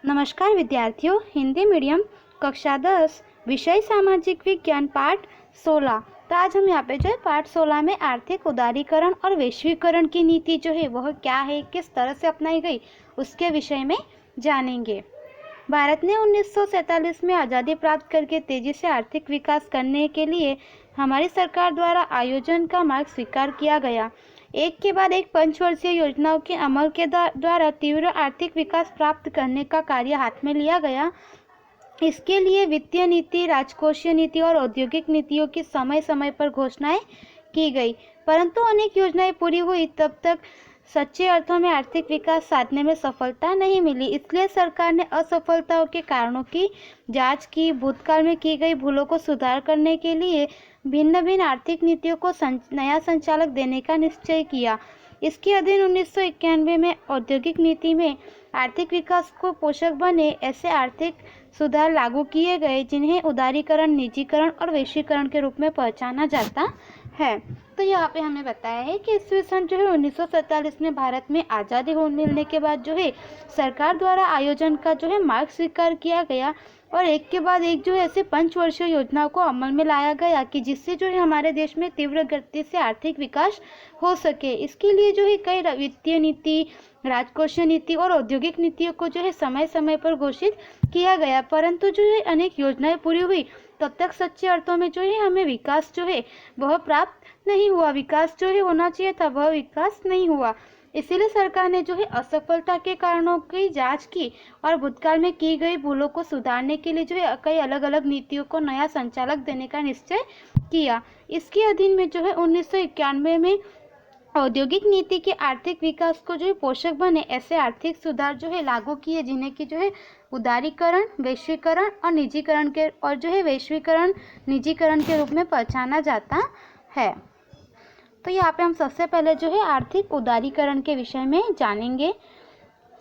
नमस्कार विद्यार्थियों, हिंदी मीडियम कक्षा 10 विषय सामाजिक विज्ञान पाठ 16। तो आज हम यहाँ पे जो है पाठ 16 में आर्थिक उदारीकरण और वैश्वीकरण की नीति जो है वह क्या है, किस तरह से अपनाई गई, उसके विषय में जानेंगे। भारत ने 1947 में आज़ादी प्राप्त करके तेजी से आर्थिक विकास करने के लिए हमारी सरकार द्वारा आयोजन का मार्ग स्वीकार किया गया। एक के बाद एक पंचवर्षीय योजनाओं के अमल के द्वारा तीव्र आर्थिक विकास प्राप्त करने का कार्य हाथ में लिया गया। इसके लिए वित्तीय नीति, राजकोषीय नीति और औद्योगिक नीतियों की समय समय पर घोषणाएं की गई, परंतु अनेक योजनाएं पूरी हुई तब तक सच्चे अर्थों में आर्थिक विकास साधने में सफलता नहीं मिली। इसलिए सरकार ने असफलताओं के कारणों की जांच की, भूतकाल में की गई भूलों को सुधार करने के लिए भिन्न भिन्न आर्थिक नीतियों को नया संचालक देने का निश्चय किया। इसके अधीन 1991 में औद्योगिक नीति में आर्थिक विकास को पोषक बने ऐसे आर्थिक सुधार लागू किए गए जिन्हें उदारीकरण, निजीकरण और वैश्वीकरण के रूप में पहचाना जाता है। तो यहाँ पे हमें बताया है कि ईस्वी सन जो है 1947 में भारत में आज़ादी हो मिलने के बाद जो है सरकार द्वारा आयोजन का जो है मार्ग स्वीकार किया गया और एक के बाद एक जो है ऐसे पंचवर्षीय योजनाओं को अमल में लाया गया कि जिससे जो है हमारे देश में तीव्र गति से आर्थिक विकास हो सके। इसके लिए जो है कई वित्तीय नीति, राजकोषीय नीति और औद्योगिक नीतियों को जो है समय समय पर घोषित किया गया, परंतु जो है अनेक योजनाएं पूरी हुई तब तक सच्चे अर्थों में जो है हमें विकास जो है वह प्राप्त नहीं हुआ। विकास जो है होना चाहिए था, वह विकास नहीं हुआ। इसीलिए सरकार ने जो है असफलता के कारणों की जांच की और भूतकाल में की गई भूलों को सुधारने के लिए जो है कई अलग अलग नीतियों को नया संचालक देने का निश्चय किया। इसके अधीन में जो है 1991 में औद्योगिक नीति के आर्थिक विकास को जो है पोषक बने ऐसे आर्थिक सुधार जो है लागू किए जिन्हें की जो है उदारीकरण, वैश्वीकरण और निजीकरण के और जो है वैश्वीकरण निजीकरण के रूप में पहचाना जाता है। तो यहाँ पे हम सबसे पहले जो है आर्थिक उदारीकरण के विषय में जानेंगे।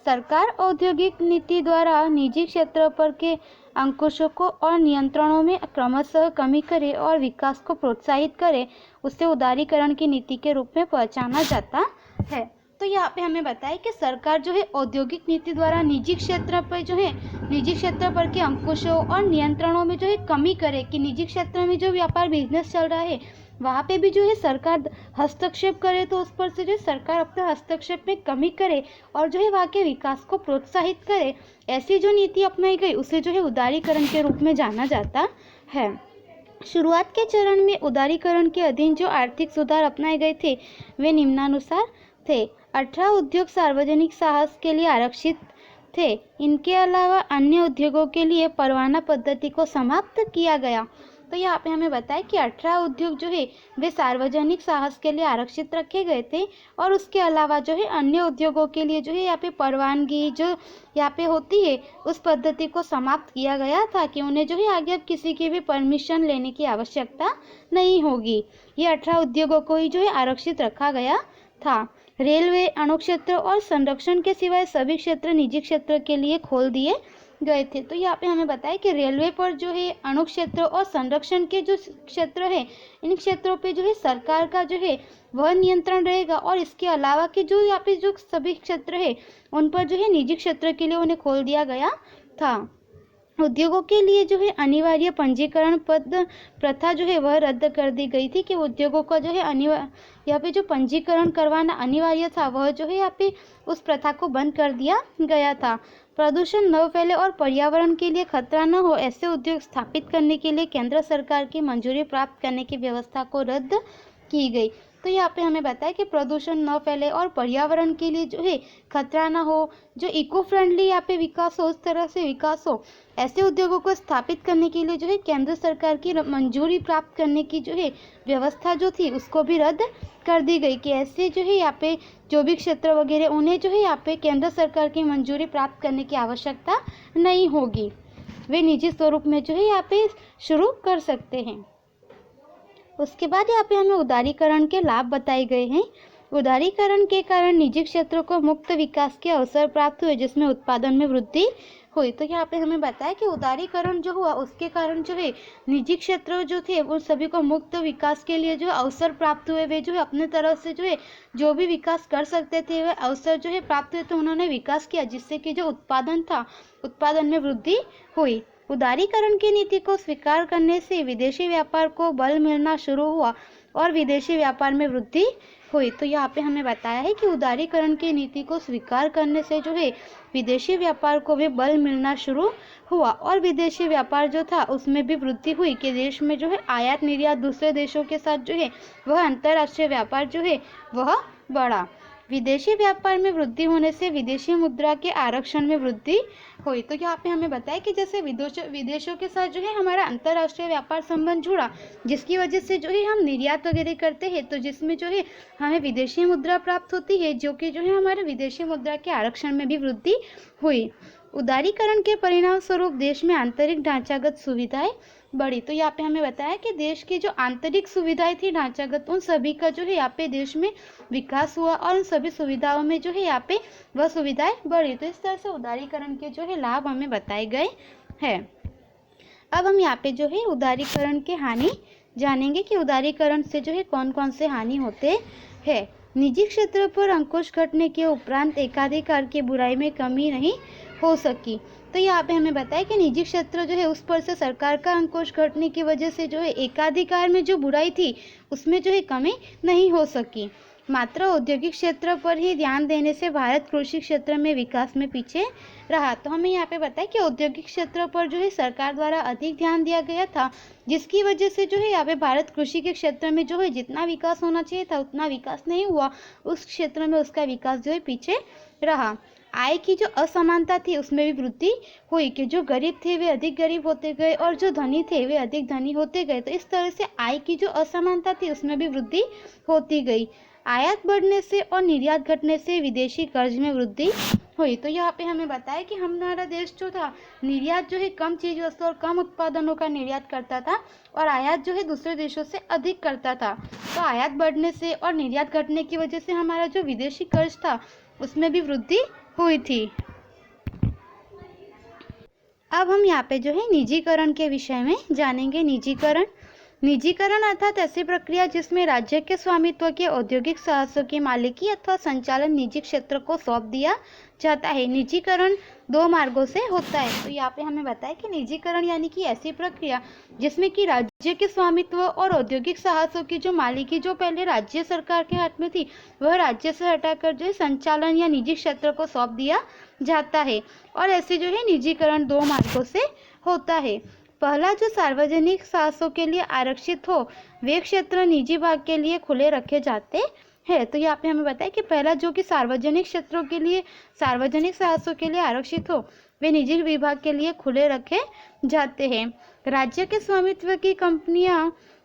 सरकार औद्योगिक नीति द्वारा निजी क्षेत्र पर के अंकुशों को और नियंत्रणों में क्रमशः कमी करे और विकास को प्रोत्साहित करे, उसे उदारीकरण की नीति के रूप में पहचाना जाता है। तो यहाँ पे हमें बताया कि सरकार जो है औद्योगिक नीति द्वारा निजी क्षेत्र पर के अंकुशों और नियंत्रणों में जो है कमी करे कि निजी क्षेत्र में जो व्यापार बिजनेस चल रहा है वहाँ पे भी जो है सरकार हस्तक्षेप करे, तो उस पर से जो सरकार अपने हस्तक्षेप में कमी करे और जो है वहाँ के विकास को प्रोत्साहित करे। ऐसी जो नीति अपनाई गई उसे जो है उदारीकरण के रूप में जाना जाता है। शुरुआत के चरण में उदारीकरण के अधीन जो आर्थिक सुधार अपनाए गए थे वे निम्नानुसार थे। 18 उद्योग सार्वजनिक साहस के लिए आरक्षित थे। इनके अलावा अन्य उद्योगों के लिए परवाना पद्धति को समाप्त किया गया। तो यहाँ पे हमें बताया कि 18 उद्योग जो है वे सार्वजनिक साहस के लिए आरक्षित रखे गए थे और उसके अलावा जो है अन्य उद्योगों के लिए जो है यहाँ पे परवानगी जो यहाँ पे होती है उस पद्धति को समाप्त किया गया था कि उन्हें जो है आगे अब किसी की भी परमिशन लेने की आवश्यकता नहीं होगी। ये 18 उद्योगों को ही जो है आरक्षित रखा गया था। रेलवे, अणुक्षेत्र और संरक्षण के सिवाय सभी क्षेत्र निजी क्षेत्र के लिए खोल दिए गए थे। तो यहाँ पे हमें बताया कि रेलवे पर जो है अणु क्षेत्र और संरक्षण के जो क्षेत्र है इन क्षेत्रों पे जो है सरकार का जो है वह नियंत्रण रहेगा और इसके अलावा के जो यहाँ पे जो सभी क्षेत्र है उन पर जो है निजी क्षेत्र के लिए उन्हें खोल दिया गया था। उद्योगों के लिए जो है अनिवार्य पंजीकरण पद प्रथा जो है वह रद्द कर दी गई थी कि उद्योगों का जो है यहाँ पे जो पंजीकरण करवाना अनिवार्य था वह जो है यहाँ पे उस प्रथा को बंद कर दिया गया था। प्रदूषण न फैले और पर्यावरण के लिए खतरा न हो ऐसे उद्योग स्थापित करने के लिए केंद्र सरकार की मंजूरी प्राप्त करने की व्यवस्था को रद्द की गई। तो यहाँ पे हमें बताया कि प्रदूषण न फैले और पर्यावरण के लिए जो है खतरा ना हो, जो इको फ्रेंडली यहाँ पे विकास हो, उस तरह से विकास हो, ऐसे उद्योगों को स्थापित करने के लिए जो है केंद्र सरकार की मंजूरी प्राप्त करने की जो है व्यवस्था जो थी उसको भी रद्द कर दी गई कि ऐसे जो है यहाँ पे जो भी क्षेत्र वगैरह उन्हें जो है यहाँ पे केंद्र सरकार की मंजूरी प्राप्त करने की आवश्यकता नहीं होगी, वे निजी स्वरूप में जो है यहाँ पे शुरू कर सकते हैं। उसके बाद यहाँ पे हमें उदारीकरण के लाभ बताए गए हैं। उदारीकरण के कारण निजी क्षेत्रों को मुक्त विकास के अवसर प्राप्त हुए, जिसमें उत्पादन में वृद्धि हुई। तो यहाँ पे हमें बताया कि उदारीकरण जो हुआ उसके कारण जो है निजी क्षेत्र जो थे वो सभी को मुक्त विकास के लिए जो अवसर प्राप्त हुए। वे जो है अपने तरफ से जो है जो भी विकास कर सकते थे वह अवसर जो है प्राप्त हुए, तो उन्होंने विकास किया, जिससे कि जो उत्पादन था उत्पादन में वृद्धि हुई। उदारीकरण की नीति को स्वीकार करने से विदेशी व्यापार को बल मिलना शुरू हुआ और विदेशी व्यापार में वृद्धि हुई। तो यहाँ पे हमें बताया है कि उदारीकरण की नीति को स्वीकार करने से जो है विदेशी व्यापार को भी बल मिलना शुरू हुआ और विदेशी व्यापार जो था उसमें भी वृद्धि हुई कि देश में जो है आयात निर्यात दूसरे देशों के साथ जो है वह अंतर्राष्ट्रीय व्यापार जो है वह बढ़ा। विदेशी व्यापार में वृद्धि होने से विदेशी मुद्रा के आरक्षण में वृद्धि हुई। तो यहाँ पे हमें बताया कि जैसे विदेशों के साथ जो है हमारा अंतर्राष्ट्रीय व्यापार संबंध जुड़ा, जिसकी वजह से जो है हम निर्यात वगैरह करते हैं, तो जिसमें जो है हमें विदेशी मुद्रा प्राप्त होती है, जो कि जो है हमारे विदेशी मुद्रा के आरक्षण में भी वृद्धि हुई। उदारीकरण के परिणाम स्वरूप देश में आंतरिक ढांचागत सुविधाएं बढ़ी। तो यहाँ पे हमें बताया कि देश की जो आंतरिक सुविधाएं थी ढांचागत, उन सभी का जो है यहाँ पे देश में विकास हुआ और उन सभी सुविधाओं में जो है यहाँ पे वह सुविधाएं बढ़ी। तो इस तरह से उदारीकरण के जो है लाभ हमें बताए गए हैं। अब हम यहाँ पे जो है उदारीकरण के हानि जानेंगे कि उदारीकरण से जो है कौन कौन से हानि होते हैं। निजी क्षेत्र पर अंकुश घटने के उपरांत एकाधिकार की बुराई में कमी नहीं हो सकी। तो यहाँ पे हमें बताया कि निजी क्षेत्र जो है उस पर से सरकार का अंकुश घटने की वजह से जो है एकाधिकार में जो बुराई थी उसमें जो है कमी नहीं हो सकी। मात्र औद्योगिक क्षेत्र पर ही ध्यान देने से भारत कृषि क्षेत्र में विकास में पीछे रहा। तो हमें यहाँ पे बताया कि औद्योगिक क्षेत्र पर जो है सरकार द्वारा अधिक ध्यान दिया गया था, जिसकी वजह से जो है यहाँ पे भारत कृषि के क्षेत्र में जो है जितना विकास होना चाहिए था उतना विकास नहीं हुआ, उस क्षेत्र में उसका विकास जो है पीछे रहा। आय की जो असमानता थी उसमें भी वृद्धि हुई कि जो गरीब थे वे अधिक गरीब होते गए और जो धनी थे वे अधिक धनी होते गए। तो इस तरह से आय की जो असमानता थी उसमें भी वृद्धि होती गई। आयात बढ़ने से और निर्यात घटने से विदेशी कर्ज में वृद्धि हुई। तो यहाँ पे हमें बताया कि हमारा देश जो था निर्यात जो है कम चीज वस्तु और कम उत्पादनों का निर्यात करता था और आयात जो है दूसरे देशों से अधिक करता था। तो आयात बढ़ने से और निर्यात घटने की वजह से हमारा जो विदेशी कर्ज था उसमें भी वृद्धि हुई थी। अब हम यहाँ पे जो है निजीकरण के विषय में जानेंगे। निजीकरण अर्थात ऐसी प्रक्रिया जिसमें राज्य के स्वामित्व के औद्योगिक साहसों की मालिकी अथवा संचालन निजी क्षेत्र को सौंप दिया जाता है। निजीकरण दो मार्गों से होता है। तो यहाँ पे हमें बताया कि निजीकरण यानी कि ऐसी प्रक्रिया जिसमें कि राज्य के स्वामित्व और औद्योगिक साहसों की जो मालिकी जो पहले राज्य सरकार के हाथ में थी वह राज्य से हटाकर जो है संचालन या निजी क्षेत्र को सौंप दिया जाता है। और ऐसे जो है निजीकरण दो मार्गों से होता है। पहला जो सार्वजनिक साहसों के लिए आरक्षित हो वे क्षेत्र निजी भाग के लिए खुले रखे जाते हैं। तो यहाँ पे हमें बताया कि पहला जो कि सार्वजनिक क्षेत्रों के लिए सार्वजनिक साहसों के लिए आरक्षित हो वे निजी विभाग के लिए खुले रखे जाते हैं। राज्य के स्वामित्व की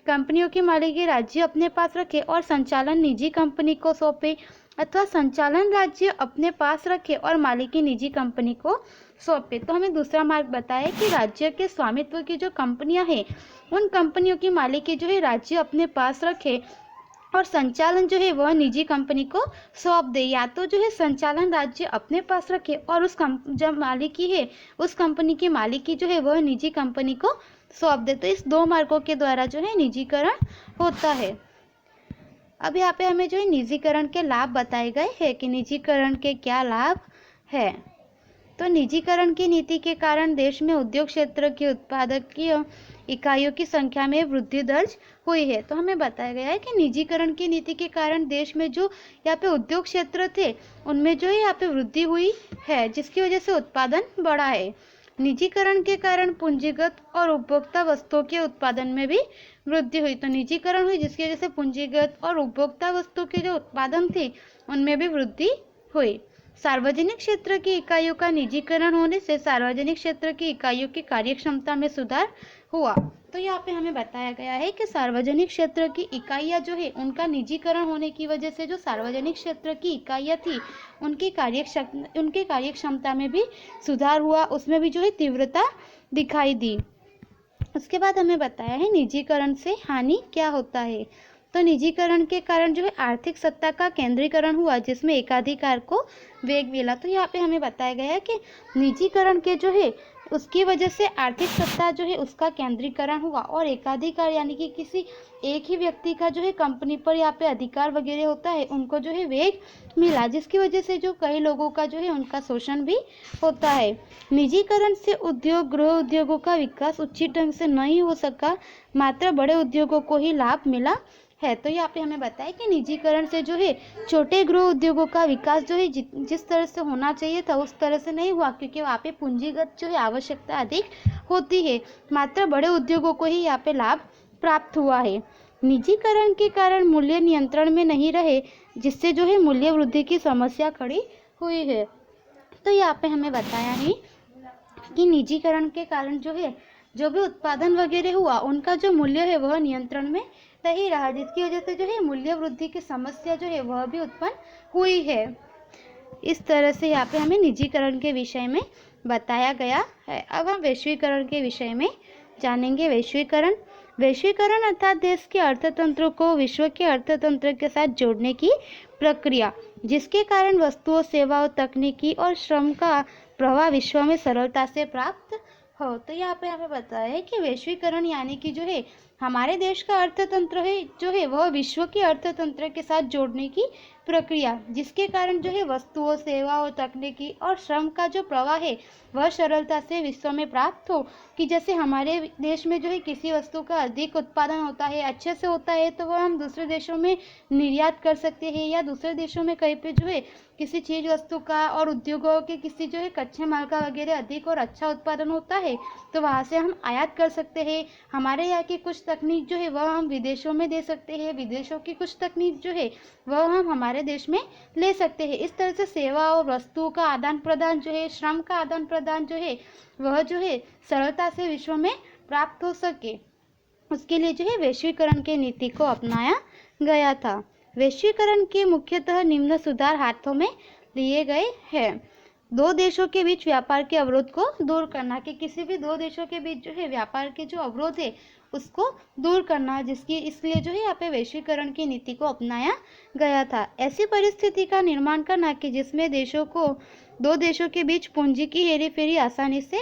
कंपनियों की मालिकी राज्य अपने पास रखे और संचालन निजी कंपनी को सौंपे, अथवा संचालन राज्य अपने पास रखे और मालिकी निजी कंपनी को सौंपे। तो हमें दूसरा मार्ग बताया कि राज्य के स्वामित्व की जो कंपनियां हैं उन कंपनियों की मालिकी जो है राज्य अपने पास रखे और संचालन जो है वह निजी कंपनी को सौंप दे। या तो जो है संचालन राज्य अपने पास रखे और उस जो मालिकी है उस कंपनी की मालिकी जो है वह निजी कंपनी को सौंप दे। तो इस दो मार्गों के द्वारा जो है निजीकरण होता है। अब यहाँ पे हमें जो है निजीकरण के लाभ बताए गए हैं कि निजीकरण के क्या लाभ है। तो निजीकरण की नीति के कारण देश में उद्योग क्षेत्र की उत्पादकीय इकाइयों की संख्या में वृद्धि दर्ज हुई है। तो हमें बताया गया है कि निजीकरण की नीति के कारण देश में जो यहाँ पे उद्योग क्षेत्र थे उनमें जो है यहाँ पे वृद्धि हुई है, जिसकी वजह से उत्पादन बढ़ा है। निजीकरण के कारण पूंजीगत और उपभोक्ता वस्तुओं के उत्पादन में भी वृद्धि हुई। तो निजीकरण हुई जिसकी वजह से पूंजीगत और उपभोक्ता वस्तुओं के जो उत्पादन थे उनमें भी वृद्धि हुई। सार्वजनिक क्षेत्र की इकाइयों का निजीकरण होने से सार्वजनिक क्षेत्र की इकाइयों की कार्यक्षमता में सुधार हुआ। तो यहाँ पे हमें बताया गया है कि सार्वजनिक क्षेत्र की इकाइयाँ जो है उनका निजीकरण होने की वजह से जो सार्वजनिक क्षेत्र की इकाइयाँ थी उनकी कार्यक्षमता में भी सुधार हुआ, उसमें भी जो है तीव्रता दिखाई दी। उसके बाद हमें बताया है निजीकरण से हानि क्या होता है। तो निजीकरण के कारण जो है आर्थिक सत्ता का केंद्रीकरण हुआ, जिसमें एकाधिकार को वेग मिला। तो यहाँ पे हमें बताया गया है कि निजीकरण के जो है उसकी वजह से आर्थिक सत्ता जो है उसका केंद्रीकरण हुआ और एकाधिकार यानी कि किसी एक ही व्यक्ति का जो है कंपनी पर यहाँ पे अधिकार वगैरह होता है, उनको जो है वेग मिला, जिसकी वजह से जो कई लोगों का जो है उनका शोषण भी होता है। निजीकरण से उद्योग गृह उद्योगों का विकास उचित ढंग से नहीं हो सका, मात्र बड़े उद्योगों को ही लाभ मिला है। तो यहाँ पे हमें बताया कि निजीकरण से जो है छोटे गृह उद्योगों का विकास जो है जिस तरह से होना चाहिए था उस तरह से नहीं हुआ, क्योंकि वहाँ पे पूंजीगत जो है आवश्यकता अधिक होती है, मात्र बड़े उद्योगों को ही यहाँ पे लाभ प्राप्त हुआ है। निजीकरण के कारण मूल्य नियंत्रण में नहीं रहे, जिससे जो है मूल्य वृद्धि की समस्या खड़ी हुई है। तो यहाँ पे हमें बताया है कि निजीकरण के कारण जो है जो भी उत्पादन वगैरह हुआ उनका जो मूल्य है वह नियंत्रण में नहीं रहा, जिसकी वजह से जो है मूल्य वृद्धि की समस्या जो है वह भी उत्पन्न हुई है। इस तरह से यहाँ पे हमें निजीकरण के विषय में बताया गया है। अब हम वैश्वीकरण के विषय में जानेंगे। वैश्वीकरण अर्थात देश के अर्थतंत्र को विश्व के अर्थतंत्र के साथ जोड़ने की प्रक्रिया, जिसके कारण वस्तुओं, सेवाओं, तकनीकी और श्रम का प्रवाह विश्व में सरलता से प्राप्त हो। तो यहाँ पे हमें बताया है कि वैश्वीकरण यानी कि जो है हमारे देश का अर्थतंत्र है जो है वह विश्व के अर्थतंत्र के साथ जोड़ने की प्रक्रिया, जिसके कारण जो है वस्तुओं, सेवाओं, तकनीकी और श्रम का जो प्रवाह है वह सरलता से विश्व में प्राप्त हो। कि जैसे हमारे देश में जो है किसी वस्तु का अधिक उत्पादन होता है, अच्छे से होता है, तो वह हम दूसरे देशों में निर्यात कर सकते हैं, या दूसरे देशों में कहीं पे जो है किसी चीज़ वस्तु का और उद्योगों के किसी जो है कच्चे माल का वगैरह अधिक और अच्छा उत्पादन होता है तो वहाँ से हम आयात कर सकते हैं। हमारे यहाँ की कुछ तकनीक जो है वह हम विदेशों में दे सकते हैं, विदेशों की कुछ तकनीक जो है वह हम हमारे देश में ले सकते हैं। इस तरह से सेवा और वस्तुओं का आदान प्रदान जो है, श्रम का आदान प्रदान जो है वह जो है सरलता से विश्व में प्राप्त हो सके, उसके लिए जो है वैश्वीकरण की नीति को अपनाया गया था। वैश्वीकरण के मुख्यतः निम्न सुधार हाथों में लिए गए हैं। दो देशों के बीच व्यापार के अवरोध को दूर करना, कि किसी भी दो देशों के बीच जो है व्यापार के जो अवरोध है उसको दूर करना, जिसकी इसलिए जो है यहाँ पे वैश्वीकरण की नीति को अपनाया गया था। ऐसी परिस्थिति का निर्माण करना कि जिसमें दो देशों के बीच पूंजी की हेरीफेरी आसानी से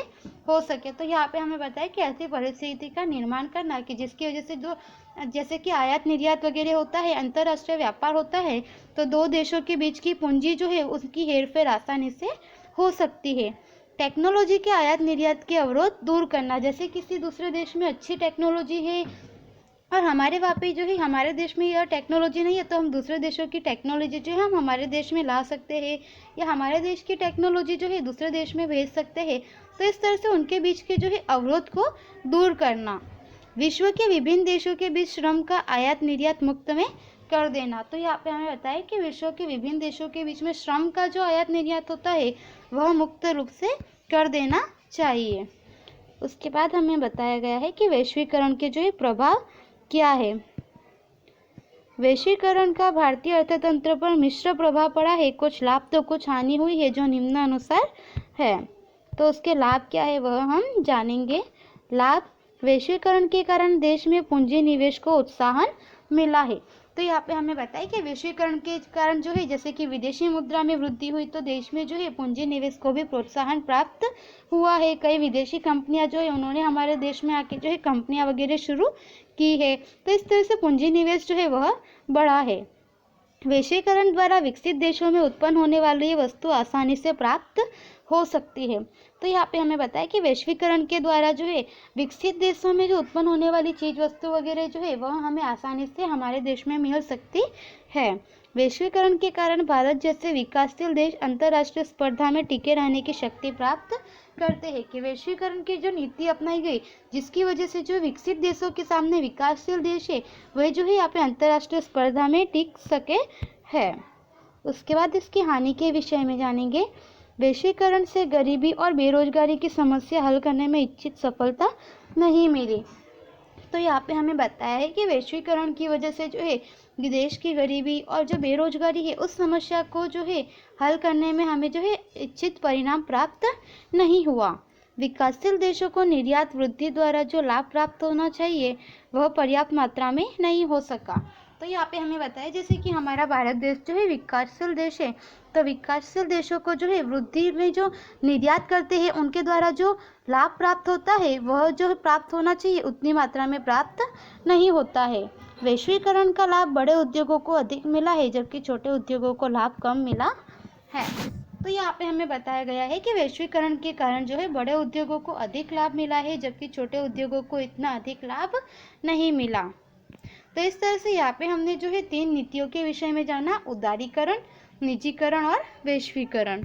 हो सके। तो यहाँ पे हमें बताया कि ऐसी परिस्थिति का निर्माण करना कि जिसकी वजह से जैसे कि आयात निर्यात वगैरह होता है, अंतर्राष्ट्रीय व्यापार होता है, तो दो देशों के बीच की पूंजी जो है उसकी हेरफेर आसानी से हो सकती है। टेक्नोलॉजी के आयात निर्यात के अवरोध दूर करना, जैसे किसी दूसरे देश में अच्छी टेक्नोलॉजी है और हमारे वहाँ पे जो है हमारे देश में यह टेक्नोलॉजी नहीं है, तो हम दूसरे देशों की टेक्नोलॉजी जो है हम हमारे देश में ला सकते हैं, या हमारे देश की टेक्नोलॉजी जो है दूसरे देश में भेज सकते हैं। तो इस तरह से उनके बीच के जो है अवरोध को दूर करना। विश्व के विभिन्न देशों के बीच श्रम का आयात निर्यात मुक्त में कर देना। तो यहाँ पे हमें बताया कि विश्व के विभिन्न देशों के बीच में श्रम का जो आयात निर्यात होता है वह मुक्त रूप से कर देना चाहिए। उसके बाद हमें बताया गया है कि वैश्वीकरण के जो है प्रभाव क्या है। वैश्वीकरण का भारतीय अर्थतंत्र पर मिश्र प्रभाव पड़ा है, कुछ लाभ तो कुछ हानि हुई है, जो निम्नानुसार है। तो उसके लाभ क्या है वह हम जानेंगे। लाभ, वैश्वीकरण के कारण देश में पूंजी निवेश को उत्साहन मिला है। तो यहाँ पे हमें बताया कि वैश्वीकरण के कारण जो है जैसे कि विदेशी मुद्रा में वृद्धि हुई, तो देश में जो है पूंजी निवेश को भी प्रोत्साहन प्राप्त हुआ है। कई विदेशी कंपनियां जो है उन्होंने हमारे देश में आके जो है कंपनियां वगैरह शुरू की है, तो इस तरह से पूंजी निवेश जो है वह बढ़ा है। वैश्वीकरण द्वारा विकसित देशों में उत्पन्न होने वाली ये वस्तु आसानी से प्राप्त हो सकती है। तो यहाँ पे हमें बताया कि वैश्वीकरण के द्वारा जो है विकसित देशों में जो उत्पन्न होने वाली चीज वस्तु वगैरह जो है वह हमें आसानी से हमारे देश में मिल सकती है। वैश्वीकरण के कारण भारत जैसे विकासशील देश अंतर्राष्ट्रीय स्पर्धा में टिके रहने की शक्ति प्राप्त करते हैं। कि वैश्वीकरण की जो नीति अपनाई गई जिसकी वजह से जो विकसित देशों के सामने विकासशील देश है वह जो है यहाँ पे अंतर्राष्ट्रीय स्पर्धा में टिक सके है। उसके बाद इसकी हानि के विषय में जानेंगे। वैश्वीकरण से गरीबी और बेरोजगारी की समस्या हल करने में इच्छित सफलता नहीं मिली। तो यहाँ पे हमें बताया है कि वैश्वीकरण की वजह से जो है देश की गरीबी और जो बेरोजगारी है उस समस्या को जो है हल करने में हमें जो है इच्छित परिणाम प्राप्त नहीं हुआ। विकासशील देशों को निर्यात वृद्धि द्वारा जो लाभ प्राप्त होना चाहिए वह पर्याप्त मात्रा में नहीं हो सका। तो यहाँ पे हमें बताया जैसे कि हमारा भारत देश जो है विकासशील देश है, तो विकासशील देशों को जो है वृद्धि में जो निर्यात करते हैं उनके द्वारा जो लाभ प्राप्त होता है वह जो प्राप्त होना चाहिए उतनी मात्रा में प्राप्त नहीं होता है। वैश्वीकरण का लाभ बड़े उद्योगों को अधिक मिला है जबकि छोटे उद्योगों को लाभ कम मिला है। तो यहाँ पे हमें बताया गया है कि वैश्वीकरण के कारण जो है बड़े उद्योगों को अधिक लाभ मिला है जबकि छोटे उद्योगों को इतना अधिक लाभ नहीं मिला। तो इस तरह से यहाँ पे हमने जो है 3 नीतियों के विषय में जाना, उदारीकरण, निजीकरण और वैश्वीकरण।